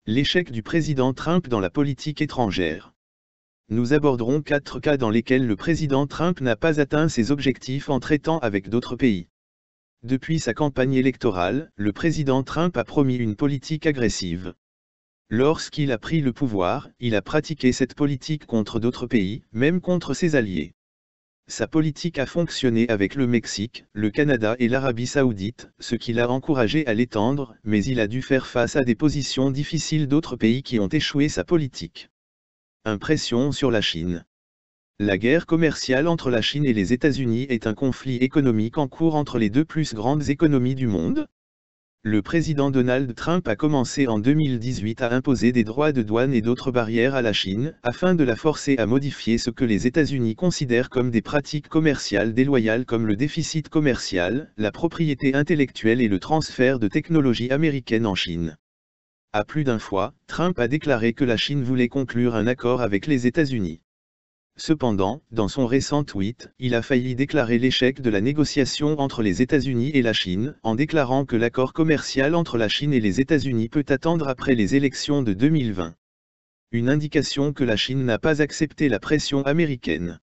L'échec du président Trump dans la politique étrangère. Nous aborderons 4 cas dans lesquels le président Trump n'a pas atteint ses objectifs en traitant avec d'autres pays. Depuis sa campagne électorale, le président Trump a promis une politique agressive. Lorsqu'il a pris le pouvoir, il a pratiqué cette politique contre d'autres pays, même contre ses alliés. Sa politique a fonctionné avec le Mexique, le Canada et l'Arabie Saoudite, ce qui l'a encouragé à l'étendre, mais il a dû faire face à des positions difficiles d'autres pays qui ont échoué sa politique. Impression sur la Chine. La guerre commerciale entre la Chine et les États-Unis est un conflit économique en cours entre les deux plus grandes économies du monde. Le président Donald Trump a commencé en 2018 à imposer des droits de douane et d'autres barrières à la Chine, afin de la forcer à modifier ce que les États-Unis considèrent comme des pratiques commerciales déloyales comme le déficit commercial, la propriété intellectuelle et le transfert de technologies américaines en Chine. À plus d'une fois, Trump a déclaré que la Chine voulait conclure un accord avec les États-Unis. Cependant, dans son récent tweet, il a failli déclarer l'échec de la négociation entre les États-Unis et la Chine, en déclarant que l'accord commercial entre la Chine et les États-Unis peut attendre après les élections de 2020. Une indication que la Chine n'a pas accepté la pression américaine.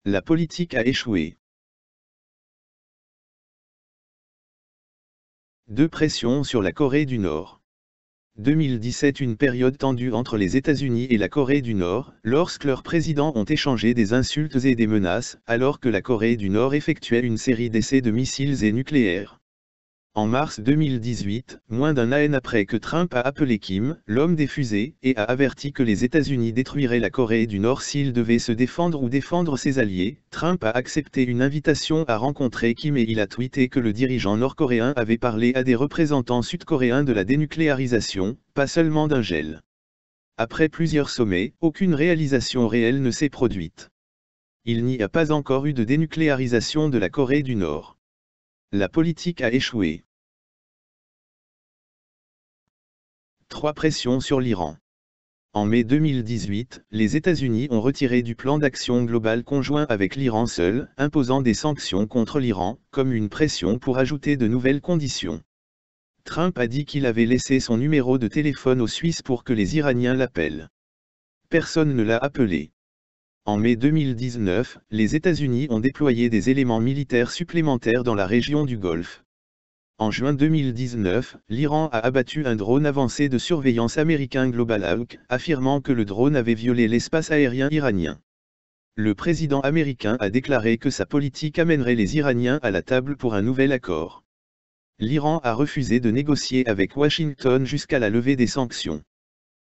La politique a échoué. De pression sur la Corée du Nord. 2017 une période tendue entre les États-Unis et la Corée du Nord, lorsque leurs présidents ont échangé des insultes et des menaces, alors que la Corée du Nord effectuait une série d'essais de missiles et nucléaires. En mars 2018, moins d'un an après que Trump a appelé Kim, l'homme des fusées, et a averti que les États-Unis détruiraient la Corée du Nord s'il devait se défendre ou défendre ses alliés, Trump a accepté une invitation à rencontrer Kim et il a tweeté que le dirigeant nord-coréen avait parlé à des représentants sud-coréens de la dénucléarisation, pas seulement d'un gel. Après plusieurs sommets, aucune réalisation réelle ne s'est produite. Il n'y a pas encore eu de dénucléarisation de la Corée du Nord. La politique a échoué. 3 pressions sur l'Iran. En mai 2018, les États-Unis ont retiré du plan d'action global conjoint avec l'Iran seul, imposant des sanctions contre l'Iran, comme une pression pour ajouter de nouvelles conditions. Trump a dit qu'il avait laissé son numéro de téléphone aux Suisses pour que les Iraniens l'appellent. Personne ne l'a appelé. En mai 2019, les États-Unis ont déployé des éléments militaires supplémentaires dans la région du Golfe. En juin 2019, l'Iran a abattu un drone avancé de surveillance américain Global Hawk, affirmant que le drone avait violé l'espace aérien iranien. Le président américain a déclaré que sa politique amènerait les Iraniens à la table pour un nouvel accord. L'Iran a refusé de négocier avec Washington jusqu'à la levée des sanctions.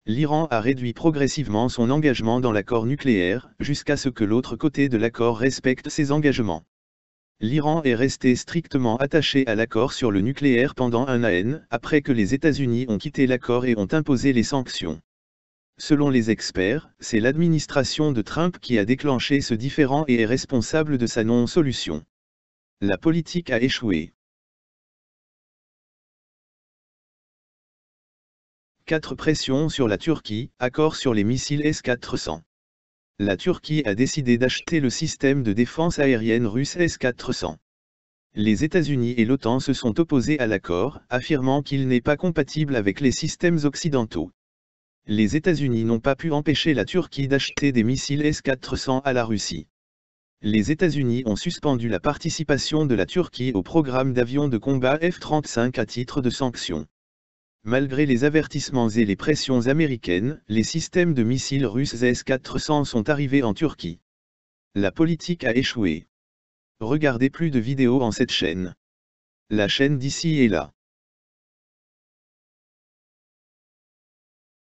L'Iran a réduit progressivement son engagement dans l'accord nucléaire, jusqu'à ce que l'autre côté de l'accord respecte ses engagements. L'Iran est resté strictement attaché à l'accord sur le nucléaire pendant un an, après que les États-Unis ont quitté l'accord et ont imposé les sanctions. Selon les experts, c'est l'administration de Trump qui a déclenché ce différend et est responsable de sa non-solution. La politique a échoué. 4 pressions sur la Turquie, accord sur les missiles S-400. La Turquie a décidé d'acheter le système de défense aérienne russe S-400. Les États-Unis et l'OTAN se sont opposés à l'accord, affirmant qu'il n'est pas compatible avec les systèmes occidentaux. Les États-Unis n'ont pas pu empêcher la Turquie d'acheter des missiles S-400 à la Russie. Les États-Unis ont suspendu la participation de la Turquie au programme d'avions de combat F-35 à titre de sanction. Malgré les avertissements et les pressions américaines, les systèmes de missiles russes S-400 sont arrivés en Turquie. La politique a échoué. Regardez plus de vidéos en cette chaîne. La chaîne d'ici est là.